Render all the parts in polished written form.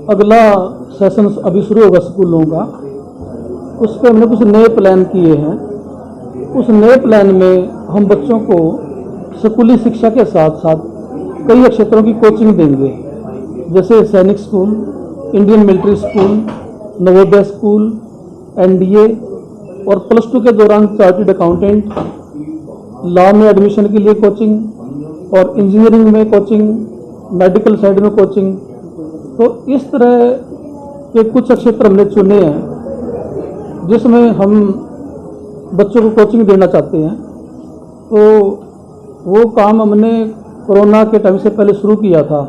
अगला सेशन अभी शुरू होगा स्कूलों का, उसके हमने कुछ नए प्लान किए हैं। उस नए प्लान में हम बच्चों को स्कूली शिक्षा के साथ साथ कई क्षेत्रों की कोचिंग देंगे, जैसे सैनिक school, Indian military school, Navodaya school, NDA और +2 के दौरान चार्टर्ड अकाउंटेंट, लॉ में एडमिशन के लिए कोचिंग और इंजीनियरिंग में कोचिंग, मेडिकल साइड में कोचिंग। तो इस तरह के कुछ क्षेत्र हमने चुने हैं जिसमें हम बच्चों को कोचिंग देना चाहते हैं। तो वो काम हमने कोरोना के टाइम से पहले शुरू किया था,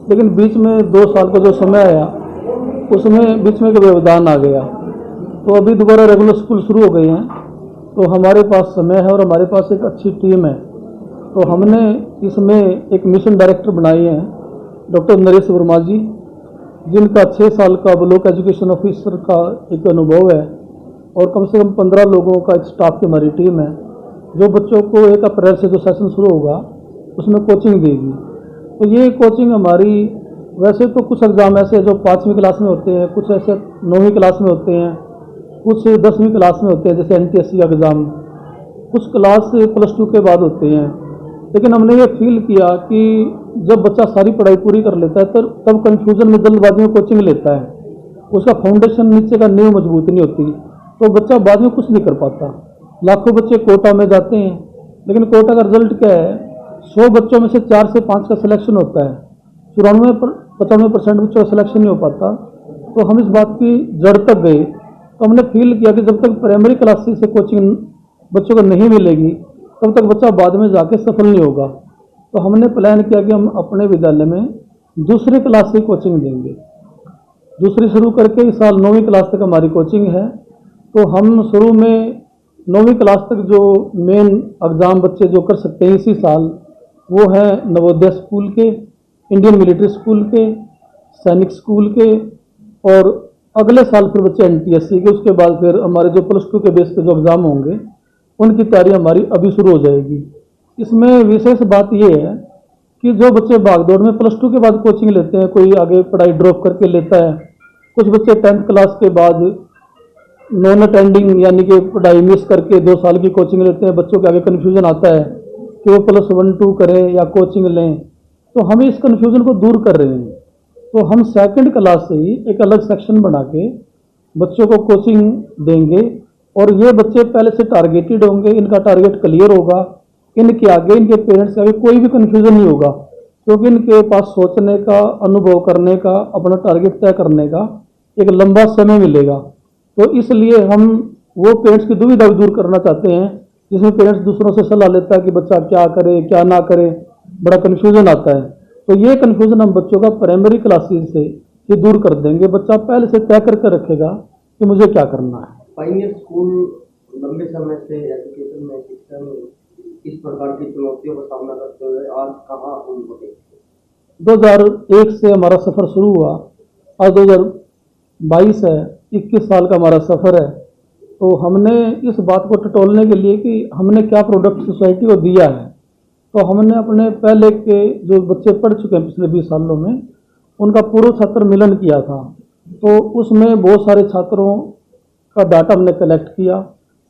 लेकिन बीच में 2 साल का जो समय आया उसमें बीच में एक व्यवधान आ गया। तो अभी दोबारा रेगुलर स्कूल शुरू हो गए हैं, तो हमारे पास समय है और हमारे पास एक अच्छी टीम है। तो हमने इसमें एक मिशन डायरेक्टर बनाए हैं, डॉक्टर नरेश वर्मा जी, जिनका 6 साल का ब्लॉक एजुकेशन ऑफिसर का एक अनुभव है और कम से कम 15 लोगों का एक स्टाफ की हमारी टीम है, जो बच्चों को 1 अप्रैल से जो सेशन शुरू होगा उसमें कोचिंग देगी। तो ये कोचिंग हमारी, वैसे तो कुछ एग्ज़ाम ऐसे जो 5वीं क्लास में होते हैं, कुछ ऐसे 9वीं क्लास में होते हैं, कुछ 10वीं क्लास में होते हैं, जैसे NTSC का एग्ज़ाम, कुछ क्लास +2 के बाद होते हैं। लेकिन हमने ये फील किया कि जब बच्चा सारी पढ़ाई पूरी कर लेता है तो तब कन्फ्यूजन में जल्दबाजी में कोचिंग लेता है, उसका फाउंडेशन नीचे का नींव मजबूत नहीं होती, तो बच्चा बाद में कुछ नहीं कर पाता। लाखों बच्चे कोटा में जाते हैं, लेकिन कोटा का रिजल्ट क्या है, 100 बच्चों में से 4 से 5 का सिलेक्शन होता है, 94-95% बच्चों का सिलेक्शन नहीं हो पाता। तो हम इस बात की जड़ तक गए, तो हमने फील किया कि जब तक प्राइमरी क्लास से कोचिंग बच्चों को नहीं मिलेगी तब तक बच्चा बाद में जाके सफल नहीं होगा। तो हमने प्लान किया कि हम अपने विद्यालय में दूसरी क्लास से कोचिंग देंगे। दूसरी शुरू करके इस साल 9वीं क्लास तक हमारी कोचिंग है। तो हम शुरू में 9वीं क्लास तक जो मेन एग्ज़ाम बच्चे जो कर सकते हैं इसी साल, वो है नवोदय स्कूल के, इंडियन मिलिट्री स्कूल के, सैनिक स्कूल के, और अगले साल फिर बच्चे NTSC के। उसके बाद फिर हमारे जो +2 के बेस पे जो एग्ज़ाम होंगे उनकी तैयारी हमारी अभी शुरू हो जाएगी। इसमें विशेष बात ये है कि जो बच्चे भागदौड़ में +2 के बाद कोचिंग लेते हैं, कोई आगे पढ़ाई ड्रॉप करके लेता है, कुछ बच्चे 10th क्लास के बाद नॉन अटेंडिंग यानी कि पढ़ाई मिस करके 2 साल की कोचिंग लेते हैं। बच्चों के आगे कन्फ्यूजन आता है कि वो +1-2 करें या कोचिंग लें, तो हम इस कन्फ्यूजन को दूर कर रहे हैं। तो हम 2nd क्लास से ही एक अलग सेक्शन बना के बच्चों को कोचिंग देंगे, और ये बच्चे पहले से टारगेटेड होंगे, इनका टारगेट क्लियर होगा, इनके आगे, इनके पेरेंट्स के आगे कोई भी कन्फ्यूजन नहीं होगा, क्योंकि इनके पास सोचने का, अनुभव करने का, अपना टारगेट तय करने का एक लंबा समय मिलेगा। तो इसलिए हम वो पेरेंट्स की दुविधा भी दूर करना चाहते हैं, जिसमें पेरेंट्स दूसरों से सलाह लेता है कि बच्चा क्या करे क्या ना करे, बड़ा कन्फ्यूजन आता है। तो ये कन्फ्यूजन हम बच्चों का प्राइमरी क्लासेस से ही दूर कर देंगे। बच्चा पहले से तय करके रखेगा कि मुझे क्या करना है। पायनियर स्कूल लंबे समय से एजुकेशन में सिस्टम इस प्रकार की चुनौतियों का सामना करते हुए आज कहाँ पहुंचे? 2001 से हमारा सफ़र शुरू हुआ, आज 2022 है, 21 साल का हमारा सफ़र है। तो हमने इस बात को टटोलने के लिए कि हमने क्या प्रोडक्ट सोसाइटी को दिया है, तो हमने अपने पहले के जो बच्चे पढ़ चुके हैं पिछले 20 सालों में, उनका पूर्व छात्र मिलन किया था। तो उसमें बहुत सारे छात्रों का डाटा हमने कलेक्ट किया,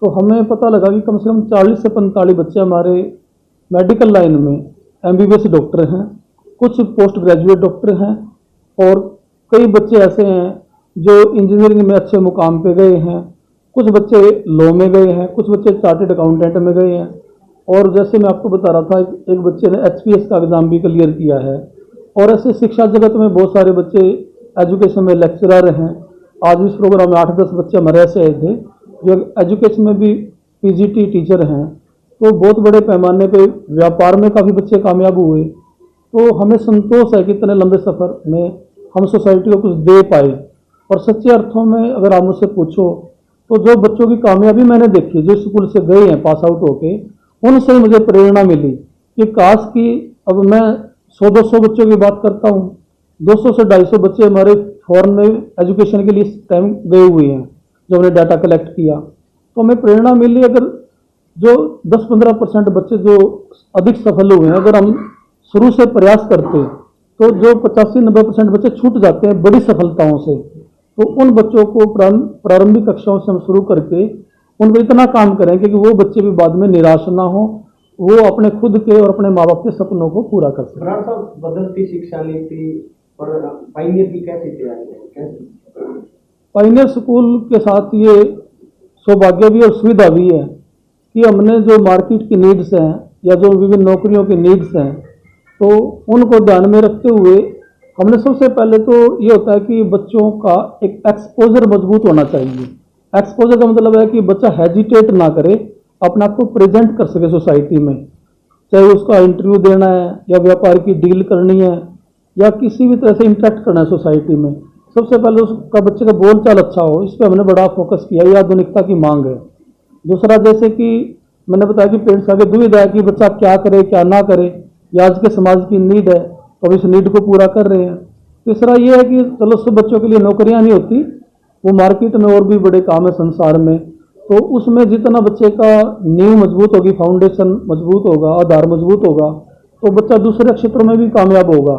तो हमें पता लगा कि कम से कम 40 से 45 बच्चे हमारे मेडिकल लाइन में MBBS डॉक्टर हैं, कुछ पोस्ट ग्रेजुएट डॉक्टर हैं, और कई बच्चे ऐसे हैं जो इंजीनियरिंग में अच्छे मुकाम पे गए हैं, कुछ बच्चे लॉ में गए हैं, कुछ बच्चे चार्टर्ड अकाउंटेंट में गए हैं, और जैसे मैं आपको बता रहा था एक बच्चे ने HPS का एग्ज़ाम भी क्लियर किया है। और ऐसे शिक्षा जगत में बहुत सारे बच्चे एजुकेशन में लेक्चरर हैं। आज इस प्रोग्राम में 8-10 बच्चे हमारे ऐसे आए थे जो एजुकेशन में भी PGT टीचर हैं। तो बहुत बड़े पैमाने पे व्यापार में काफ़ी बच्चे कामयाब हुए। तो हमें संतोष है कि इतने लंबे सफ़र में हम सोसाइटी को कुछ दे पाए। और सच्चे अर्थों में अगर आप मुझसे पूछो तो जो बच्चों की कामयाबी मैंने देखी, जो स्कूल से गए हैं पास आउट होके, उनसे मुझे प्रेरणा मिली कि काश कि अब मैं 100-200 बच्चों की बात करता हूँ, 200 से 250 बच्चे हमारे फॉरेन में एजुकेशन के लिए इस टाइम गए हुए हैं, जो हमने डाटा कलेक्ट किया। तो हमें प्रेरणा मिली, अगर जो 10-15% बच्चे जो अधिक सफल हुए हैं, अगर हम शुरू से प्रयास करते तो जो 85-90% बच्चे छूट जाते हैं बड़ी सफलताओं से, तो उन बच्चों को प्रारंभिक कक्षाओं से हम शुरू करके उनको इतना काम करें कि वो बच्चे भी बाद में निराश ना हो, वो अपने खुद के और अपने माँ बाप के सपनों को पूरा कर सकें। बराड़ साहब, बदलती शिक्षा नीति और पाइनियर की कैसी तैयारी है, कैसे? पाइनियर स्कूल के साथ ये सौभाग्य भी और सुविधा भी है कि हमने जो मार्केट की नीड्स हैं या जो विभिन्न नौकरियों की नीड्स हैं, तो उनको ध्यान में रखते हुए हमने सबसे पहले तो ये होता है कि बच्चों का एक एक्सपोजर मजबूत होना चाहिए। एक्सपोजर का मतलब है कि बच्चा हेजिटेट ना करे, अपने आप को प्रेजेंट कर सके सोसाइटी में, चाहे उसका इंटरव्यू देना है या व्यापार की डील करनी है या किसी भी तरह से इंटरेक्ट करना है सोसाइटी में। सबसे पहले उसका बच्चे का बोलचाल अच्छा हो, इस पर हमने बड़ा फोकस किया। ये आधुनिकता की मांग है। दूसरा, जैसे कि मैंने बताया कि पेरेंट्स आगे दुविधा है कि बच्चा क्या करे क्या ना करे, ये आज के समाज की नीड है, तो इस नीड को पूरा कर रहे हैं। तीसरा ये है कि चलो सब बच्चों के लिए नौकरियां नहीं होती, वो मार्केट में और भी बड़े काम है संसार में, तो उसमें जितना बच्चे का नींव मजबूत होगी, फाउंडेशन मजबूत होगा, आधार मजबूत होगा, तो बच्चा दूसरे क्षेत्रों में भी कामयाब होगा।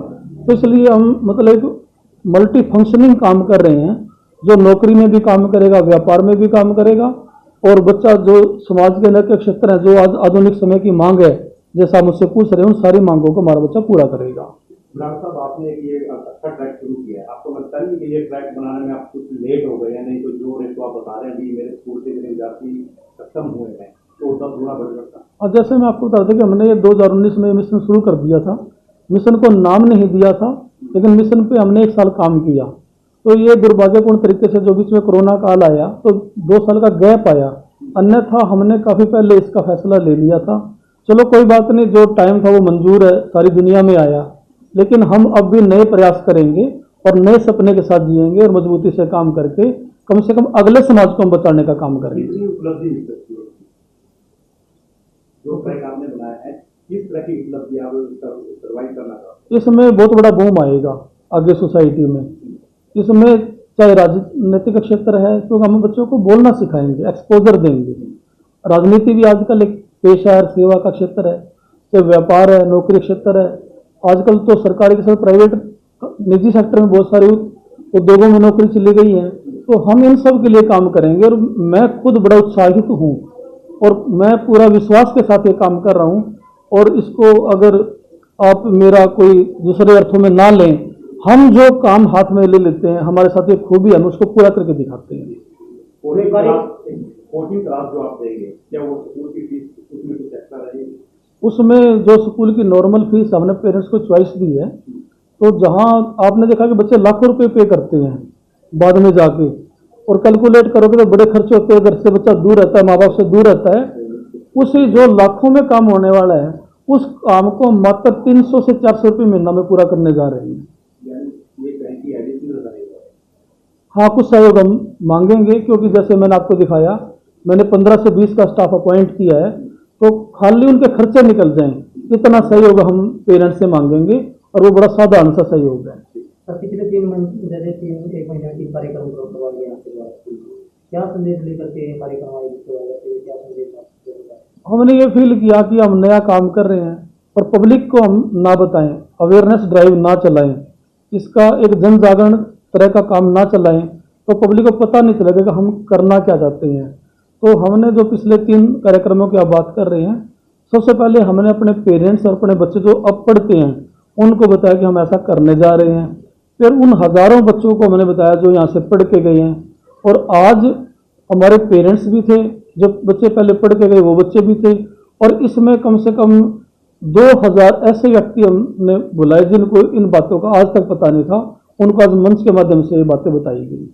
तो इसलिए हम मतलब मल्टी फंक्शनिंग काम कर रहे हैं, जो नौकरी में भी काम करेगा, व्यापार में भी काम करेगा, और बच्चा जो समाज के अन्य क्षेत्र है, जो आज आधुनिक समय की मांग है, जैसा मुझसे पूछ रहे हैं, उन सारी मांगों को हमारा बच्चा पूरा करेगा। बराड़ साहब, आपने ये अच्छा ट्रैक शुरू किया है, आपको लगता नहीं कि ये ट्रैक बनाने में आप कुछ लेट हो गए हैं? नहीं तो जो रेट आप बता रहे हैं अभी मेरे स्कूल से मेरे विद्यार्थी सक्षम हुए हैं, तो 10 गुना बढ़ जाता। और जैसे मैं आपको बता दूं कि हमने ये 2019 में मिशन शुरू कर दिया था। मिशन को नाम नहीं दिया था, लेकिन मिशन पे हमने 1 साल काम किया। तो ये दुर्भाग्यपूर्ण तरीके से जो बीच में कोरोना काल आया, तो 2 साल का गैप आया, अन्यथा हमने काफ़ी पहले इसका फैसला ले लिया था। चलो कोई बात नहीं, जो टाइम था वो मंजूर है, सारी दुनिया में आया, लेकिन हम अब भी नए प्रयास करेंगे और नए सपने के साथ जिएंगे और मजबूती से काम करके कम से कम अगले समाज को हम बचाने का काम करेंगे। कितनी उपलब्धि मिल सकती है जो ट्रैक आपने बनाया है, किस तरह की उपलब्धि आप सर्वाइव करना चाहते हैं? इसमें बहुत बड़ा बूम आएगा आगे सोसाइटी में। इसमें चाहे राजनीतिक क्षेत्र है, तो हम बच्चों को बोलना सिखाएंगे, एक्सपोजर देंगे। राजनीति भी आजकल एक पेशा है, सेवा का क्षेत्र है, चाहे व्यापार है, नौकरी क्षेत्र है। आजकल तो सरकारी के साथ प्राइवेट निजी सेक्टर में बहुत सारे उद्योगों में नौकरी चली गई है, तो हम इन सब के लिए काम करेंगे। और मैं खुद बड़ा उत्साहित हूँ और मैं पूरा विश्वास के साथ ये काम कर रहा हूँ। और इसको अगर आप मेरा कोई दूसरे अर्थों में ना लें, हम जो काम हाथ में ले लेते हैं, हमारे साथ ये खूबी है, हम उसको पूरा करके दिखाते हैं। कोचिंग क्लास जो आप देंगे, क्या वो स्कूल की फीस उसमें कुछ एक्स्ट्रा रहेगी? उसमें जो स्कूल की नॉर्मल फीस हमने पेरेंट्स को चॉइस दी है, तो जहां आपने देखा कि बच्चे लाखों रुपए पे करते हैं बाद में जाके, और कैलकुलेट करोगे तो बड़े खर्चे होते हैं, घर से बच्चा दूर रहता है, माँ बाप से दूर रहता है, उसी जो लाखों में काम होने वाला है, उस काम को मात्र 300 से 400 रुपये महीना में पूरा करने जा रहे हैं। यानी ये कहीं की एडिशनल रहेगा? हाँ, कुछ सहयोग हम मांगेंगे, क्योंकि जैसे मैंने आपको दिखाया, मैंने 15 से 20 का स्टाफ अपॉइंट किया है, तो खाली उनके खर्चे निकल जाएं, इतना सहयोग हम पेरेंट्स से मांगेंगे, और वो बड़ा साधारण सा सहयोग है। पिछले 1 महीने में 3 कार्यक्रम करवा लिया आपके द्वारा, क्या संदेश लेकर के कार्यक्रम आयोजित करवाया जाता है, क्या संदेश आपको? हमने ये फील किया कि हम नया काम कर रहे हैं और पब्लिक को हम ना बताएं, अवेयरनेस ड्राइव ना चलाएं, इसका एक जन जागरण तरह का काम ना चलाएं, तो पब्लिक को पता नहीं चलेगा कि हम करना क्या चाहते हैं। तो हमने जो पिछले 3 कार्यक्रमों की आप बात कर रहे हैं, सबसे पहले हमने अपने पेरेंट्स और अपने बच्चे जो अब पढ़ते हैं उनको बताया कि हम ऐसा करने जा रहे हैं। फिर उन हज़ारों बच्चों को हमने बताया जो यहाँ से पढ़ के गए हैं, और आज हमारे पेरेंट्स भी थे, जो बच्चे पहले पढ़ के गए वो बच्चे भी थे, और इसमें कम से कम 2000 ऐसे व्यक्ति हमने बुलाए जिनको इन बातों का आज तक पता नहीं था, उनको आज मंच के माध्यम से ये बातें बताई गई।